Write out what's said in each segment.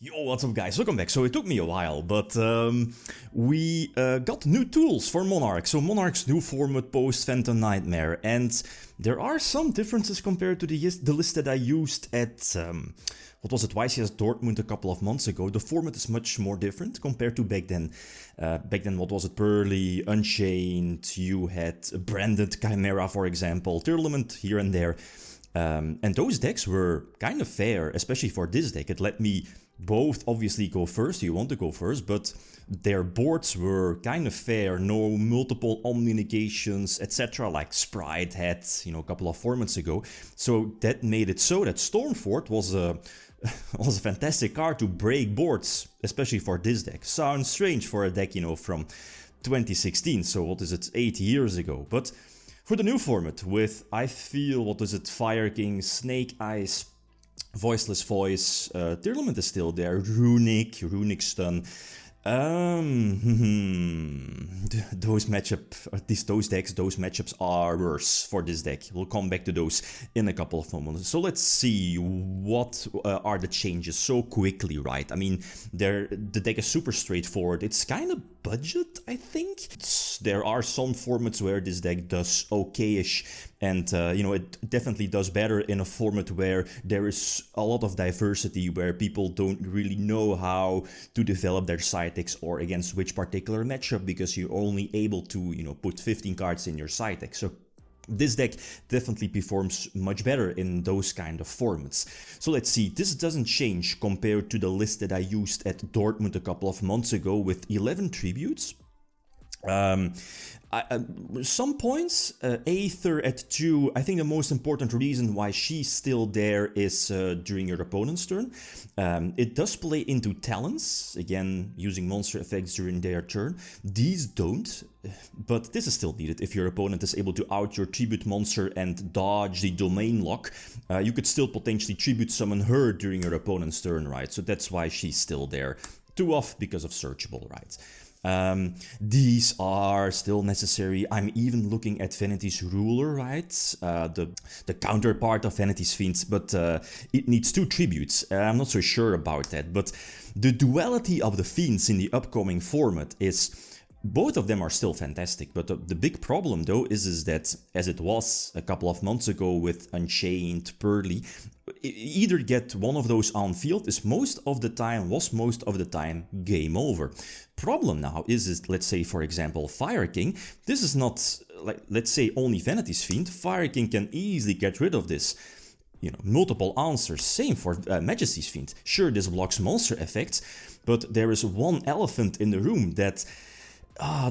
Yo, what's up guys, welcome back. So it took me a while, but we got new tools for Monarchs. So Monarchs new format post Phantom Nightmare, and there are some differences compared to the list that I used at, what was it, YCS Dortmund a couple of months ago. The format is much more different compared to back then. What was it, Pearly, Unchained, you had Branded Chimera for example, Tournament here and there. And those decks were kind of fair, especially for this deck. It let me both obviously go first, you want to go first, but their boards were kind of fair, no multiple Omni negations, etc. like Sprite had, a couple of formats ago. So that made it so that Stormfort was a fantastic card to break boards, especially for this deck. Sounds strange for a deck, from 2016, so what is it, 8 years ago. But for the new format with, I feel, Fire King, Snake Eyes, Voiceless Voice, Tournament is still there, Runic Stun. Those matchups are worse for this deck. We'll come back to those in a couple of moments. So let's see what are the changes so quickly, right? I mean, the deck is super straightforward. It's kind of budget, I think. There are some formats where this deck does okay-ish, and it definitely does better in a format where there is a lot of diversity, where people don't really know how to develop their side decks or against which particular matchup, because you're only able to put 15 cards in your side deck. So this deck definitely performs much better in those kind of formats. So let's see, this doesn't change compared to the list that I used at Dortmund a couple of months ago with 11 tributes. Some points, Aether at 2, I think the most important reason why she's still there is during your opponent's turn. It does play into talents, again using monster effects during their turn. These don't, but this is still needed. If your opponent is able to out your tribute monster and dodge the domain lock, you could still potentially tribute summon her during your opponent's turn, right? So that's why she's still there. 2 off because of searchable, right? These are still necessary. I'm even looking at Vanity's Ruler, right? The counterpart of Vanity's Fiend, but it needs 2 tributes. I'm not so sure about that, but the duality of the Fiends in the upcoming format is, both of them are still fantastic, but the big problem though is that, as it was a couple of months ago with Unchained, Pearly, either get one of those on field was most of the time game over. Problem now is let's say for example Fire King, this is not like, let's say, only Vanity's Fiend. Fire King can easily get rid of this. Multiple answers, same for Majesty's Fiend. Sure, this blocks monster effects, but there is one elephant in the room that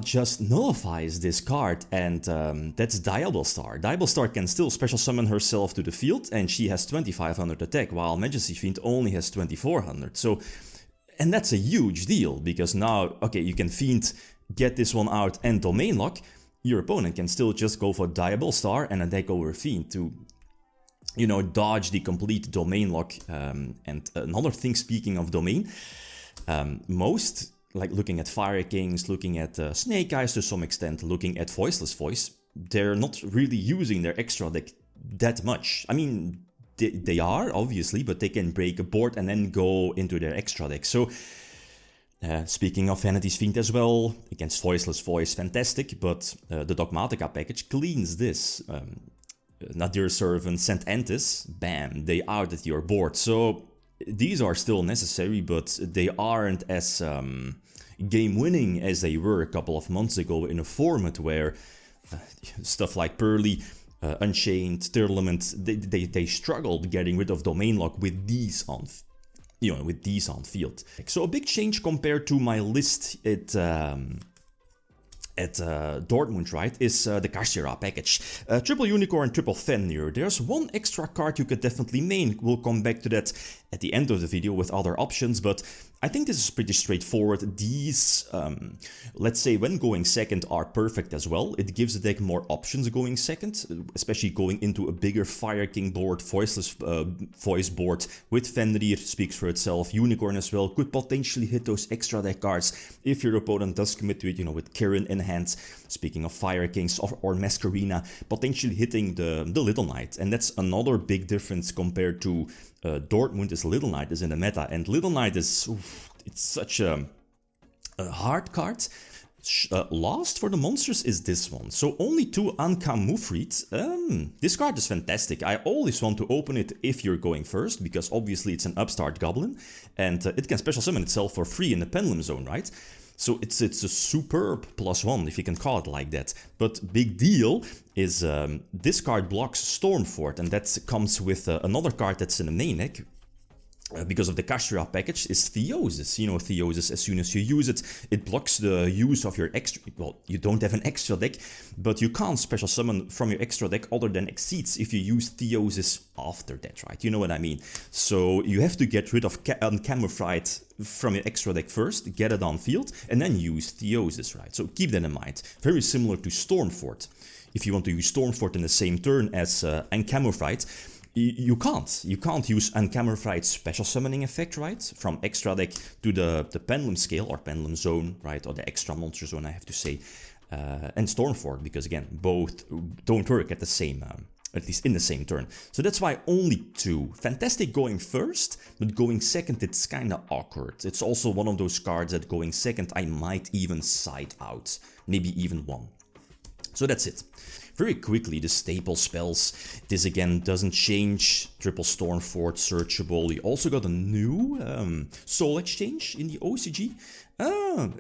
just nullifies this card, and that's Diabellstar. Diabellstar can still special summon herself to the field, and she has 2500 attack, while Majesty Fiend only has 2400. So, and that's a huge deal, because now, okay, you can Fiend, get this one out, and Domain Lock. Your opponent can still just go for Diabellstar and attack over Fiend to, dodge the complete Domain Lock. And another thing, speaking of Domain, most, like looking at Fire Kings, looking at Snake Eyes to some extent, looking at Voiceless Voice, they're not really using their extra deck that much. I mean, they are, obviously, but they can break a board and then go into their extra deck. So, speaking of Vanity's Fiend as well, against Voiceless Voice, fantastic, but the Dogmatica package cleans this. Nadir Servant, St. Antis, bam, they outed your board. So, these are still necessary, but they aren't as game-winning as they were a couple of months ago in a format where stuff like Pearly, Unchained, Tournament, they struggled getting rid of Domain Lock with these on, field. So a big change compared to my list at Dortmund, right, is the Kashira package. Triple Unicorn, Triple Fenrir. There's one extra card you could definitely main. We'll come back to that at the end of the video with other options, but I think this is pretty straightforward. These, let's say when going second, are perfect as well. It gives the deck more options going second, especially going into a bigger Fire King board, Voiceless Voice board with Fenrir speaks for itself. Unicorn as well could potentially hit those extra deck cards if your opponent does commit to it, with Kirin in hand, speaking of Fire Kings or Masquerena, potentially hitting the Little Knight. And that's another big difference compared to Dortmund, is Little Knight is in the meta, and Little Knight is, it's such a hard card. Last for the monsters is this one. So only 2 Uncamouflaged. This card is fantastic. I always want to open it if you're going first, because obviously it's an upstart goblin, and it can special summon itself for free in the Pendulum Zone, right? So it's a superb +1, if you can call it like that. But big deal is this card blocks Stormfort, and that comes with another card that's in the main deck. Because of the Kashtira package, is Theosis. You know, Theosis, as soon as you use it, it blocks the use of your extra... Well, you don't have an extra deck, but you can't special summon from your extra deck other than Exceeds if you use Theosis after that, right? You know what I mean? So you have to get rid of Uncamouflaged from your extra deck first, get it on field, and then use Theosis, right? So keep that in mind. Very similar to Stormfort. If you want to use Stormfort in the same turn as Uncamouflaged, you can't use Uncamouflaged special summoning effect, right? From extra deck to the Pendulum Scale or Pendulum Zone, right? Or the extra monster zone, I have to say. And Stormfort, because again, both don't work at the same, at least in the same turn. So that's why only 2. Fantastic going first, but going second, it's kind of awkward. It's also one of those cards that going second, I might even side out. Maybe even 1. So that's it. Very quickly, the staple spells. This again doesn't change. Triple Stormfort, searchable. We also got a new Soul Exchange in the OCG.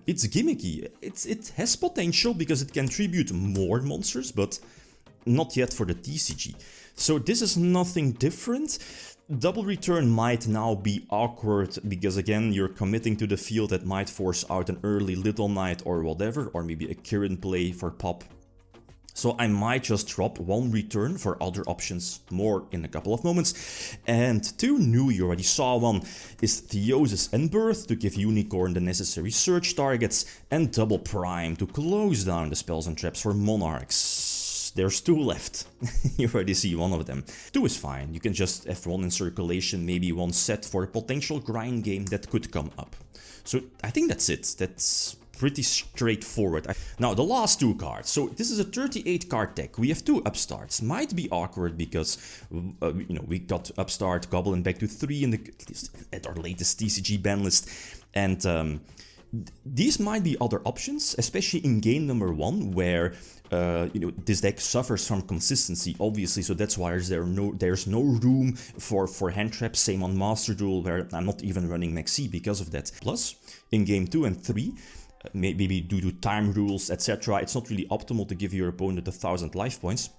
It's gimmicky. It has potential because it can tribute more monsters, but not yet for the TCG. So this is nothing different. Double return might now be awkward because again you're committing to the field that might force out an early Little Knight or whatever, or maybe a Kirin play for pop. So I might just drop 1 return for other options, more in a couple of moments. And 2 new, you already saw one, is Theosis and Birth to give Unicorn the necessary search targets, and Double Prime to close down the spells and traps for Monarchs. There's 2 left. You already see one of them. 2 is fine, you can just have 1 in circulation, maybe 1 set for a potential grind game that could come up. So I think that's it. That's pretty straightforward. Now the last 2 cards. So this is a 38 card deck. We have 2 upstarts. Might be awkward because you know, we got upstart Goblin back to 3 in at our latest TCG ban list, and these might be other options, especially in game number 1 where you know, this deck suffers from consistency, obviously, so that's why there's no room for hand traps. Same on Master Duel, where I'm not even running Maxi because of that. Plus, in game 2 and 3, maybe due to time rules, etc., it's not really optimal to give your opponent 1000 life points.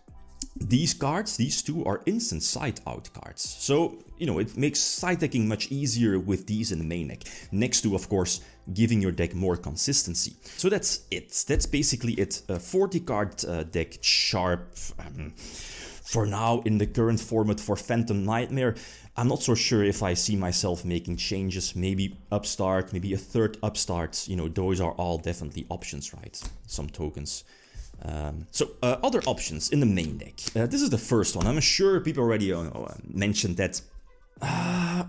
These cards, these 2, are instant side-out cards. So, you know, it makes side-decking much easier with these in the main deck. Next to, of course, giving your deck more consistency. So that's it. That's basically it. A 40-card deck, sharp. For now, in the current format for Phantom Nightmare, I'm not so sure if I see myself making changes. Maybe upstart, maybe a 3rd upstart. You know, those are all definitely options, right? Some tokens. Other options in the main deck. This is the first one. I'm sure people already mentioned that.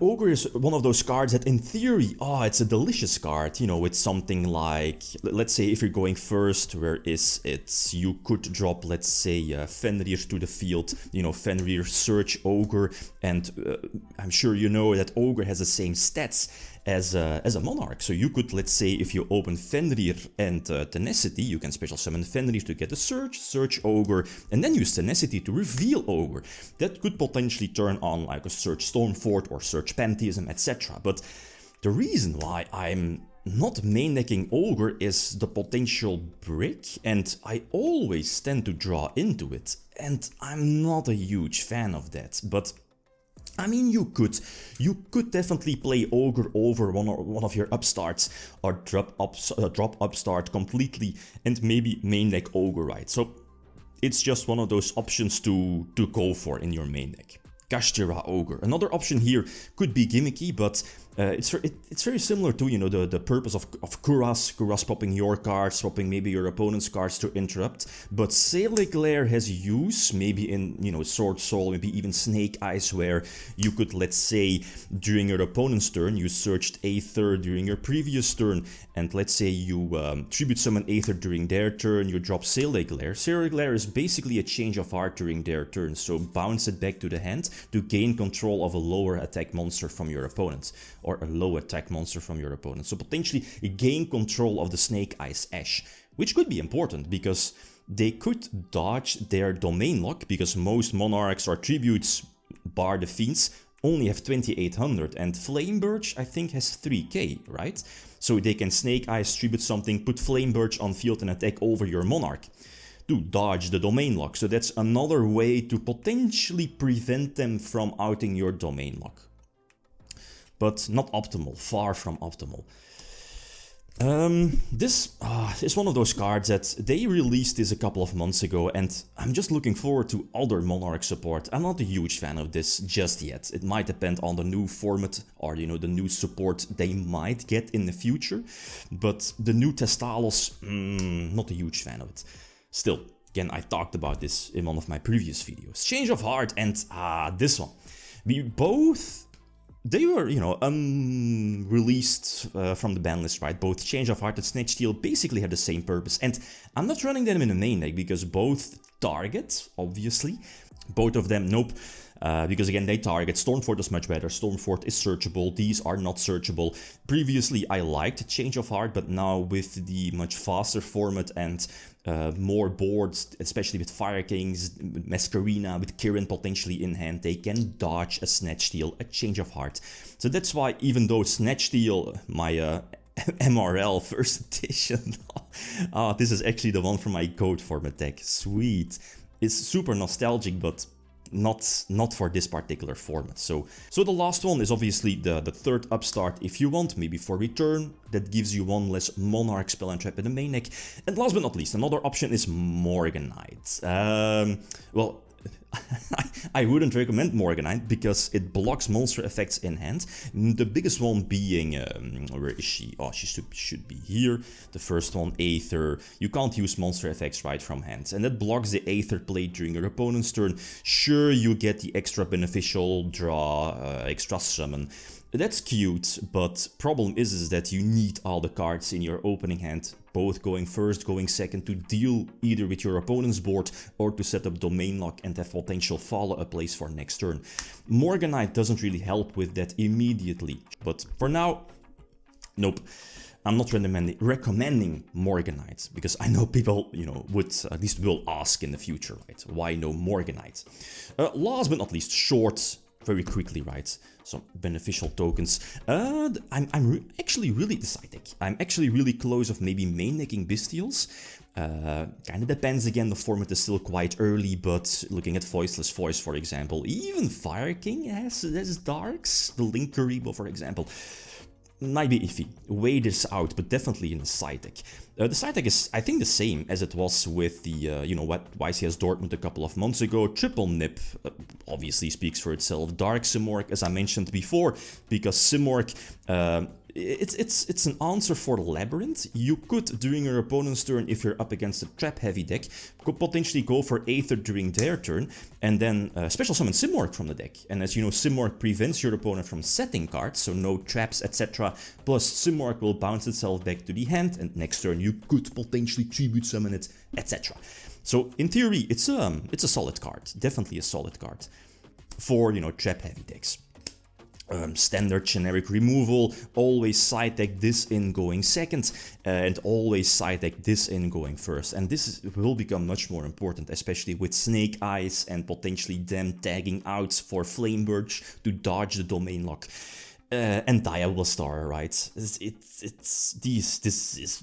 Ogre is one of those cards that in theory, it's a delicious card. You know, it's something like, let's say if you're going first, where is it? You could drop, let's say, Fenrir to the field. You know, Fenrir, search Ogre, and I'm sure you know that Ogre has the same stats as a Monarch. So you could, let's say, if you open Fenrir and Tenacity, you can special summon Fenrir to get a search Ogre, and then use Tenacity to reveal Ogre. That could potentially turn on like a search Stormfort or search Pantheism, etc. But the reason why I'm not main decking Ogre is the potential brick, and I always tend to draw into it, and I'm not a huge fan of that. But I mean, you could definitely play Ogre over one of your upstarts, or drop upstart completely and maybe main deck Ogre, right? So it's just one of those options to go for in your main deck. Kashtira Ogre. Another option here could be gimmicky, but It's very similar to, you know, the purpose of Kuras popping your cards, swapping maybe your opponent's cards to interrupt. But Sidedeck Glare has use, maybe in, you know, Sword Soul, maybe even Snake Eyes, where you could, let's say, during your opponent's turn, you searched Aether during your previous turn, and let's say you tribute summon Aether during their turn, you drop Sidedeck Glare. Sidedeck Glare is basically a change of heart during their turn, so bounce it back to the hand to gain control of a lower attack monster from your opponent, or a low attack monster from your opponent. So potentially gain control of the Snake Eyes Ash, which could be important because they could dodge their domain lock, because most Monarchs or tributes, bar the Fiends, only have 2800, and Flame Birch I think has 3k, right? So they can Snake Eyes, tribute something, put Flame Birch on field and attack over your Monarch to dodge the domain lock. So that's another way to potentially prevent them from outing your domain lock. But not optimal, far from optimal. This is one of those cards that they released this a couple of months ago, and I'm just looking forward to other Monarch support. I'm not a huge fan of this just yet. It might depend on the new format or, you know, the new support they might get in the future. But the new Testalos, not a huge fan of it. Still, again, I talked about this in one of my previous videos. Change of Heart and this one. They were, you know, released from the ban list, right? Both Change of Heart and Snatch Steal basically have the same purpose. And I'm not running them in a main deck because both target, obviously. Both of them, nope. Because again, they target. Stormfort is much better. Stormfort is searchable. These are not searchable. Previously, I liked Change of Heart, but now with the much faster format and more boards, especially with Fire Kings, Masquerina, with Kirin potentially in hand, they can dodge a Snatch Steal, a Change of Heart. So that's why, even though Snatch Steal, my MRL first edition, this is actually the one from my code format deck. Sweet. It's super nostalgic, but not for this particular format. So the last one is obviously the third upstart if you want, maybe for return. That gives you one less Monarch spell and trap in the main deck. And last but not least, another option is Morganite. Well, I wouldn't recommend Morganite because it blocks monster effects in hand. The biggest one being, where is she? Oh, she should be here. The first one, Aether. You can't use monster effects right from hand, and that blocks the Aether play during your opponent's turn. Sure, you get the extra beneficial draw, extra summon. That's cute, but problem is that you need all the cards in your opening hand, both going first, going second, to deal either with your opponent's board or to set up domain lock and have potential follow-up plays for next turn. Morganite doesn't really help with that immediately, but for now, nope. I'm not recommending Morganite, because I know people, you know, would at least will ask in the future, right? Why no Morganite? Last but not least, short, very quickly, right? Some beneficial tokens. I'm actually really the Sidedeck. I'm actually really close of maybe main decking Bestials. Kind of depends again, the format is still quite early, but looking at Voiceless Voice, for example, even Fire King has Darks, the Link Karibo, for example. Might be iffy. Wait this out, but definitely in the Sidedeck. The Sidedeck is, I think, the same as it was with the, you know what, YCS Dortmund a couple of months ago. Triple Nip obviously speaks for itself. Dark Simorgh, as I mentioned before, because Simorgh, it's an answer for Labyrinth. You could, during your opponent's turn, if you're up against a trap-heavy deck, could potentially go for Aether during their turn, and then special summon Simorgh from the deck. And as you know, Simorgh prevents your opponent from setting cards, so no traps, etc. Plus, Simorgh will bounce itself back to the hand, and next turn you could potentially tribute summon it, etc. So in theory, it's a solid card, definitely a solid card for, you know, trap-heavy decks. Standard generic removal, always side deck this in going second, and always side deck this in going first. And this will become much more important, especially with Snake Eyes and potentially them tagging out for Flame Birch to dodge the domain lock. And Diablo Star, right? This is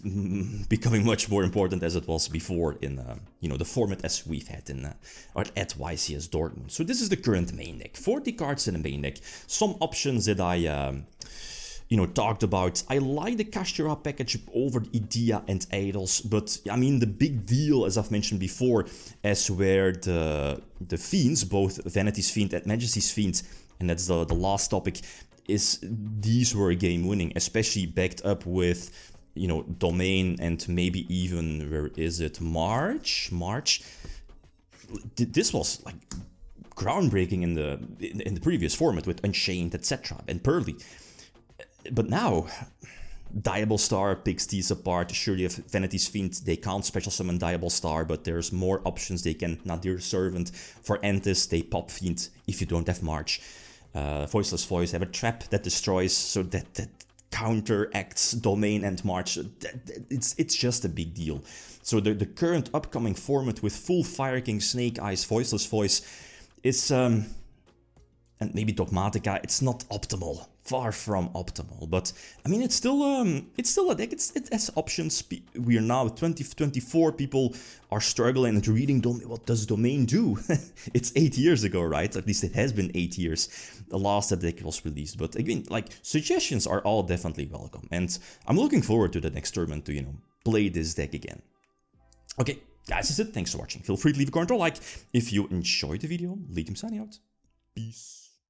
becoming much more important as it was before in you know, the format as we've had in or at YCS Dortmund. So this is the current main deck. 40 cards in the main deck. Some options that I you know, talked about. I like the Kashtira package over Idea and Idols, but I mean the big deal, as I've mentioned before, as where the Fiends, both Vanity's Fiend and Majesty's Fiend, and that's the last topic, is these were game winning, especially backed up with, you know, Domain and maybe even, where is it, March. This was like groundbreaking in the previous format with Unchained, etc. and Pearly. But now Diable Star picks these apart. Sure, you have Vanity's Fiend, they can't special summon Diable Star, but there's more options. They can Nadir Servant. For Entis, they pop Fiend if you don't have March. Voiceless Voice have a trap that destroys, so that counteracts Domain and March. It's just a big deal. So the current upcoming format with full Fire King, Snake Eyes, Voiceless Voice is, and maybe Dogmatica, it's not optimal. Far from optimal, but I mean, it's still a deck. It has options. We are now at 2024. People are struggling and reading Domain. What does Domain do? It's 8 years ago, right? At least it has been 8 years. The last that deck was released. But again, like, suggestions are all definitely welcome, and I'm looking forward to the next tournament to, you know, play this deck again. Okay, guys, that's it. Thanks for watching. Feel free to leave a comment or like if you enjoyed the video. Riddim signing out. Peace.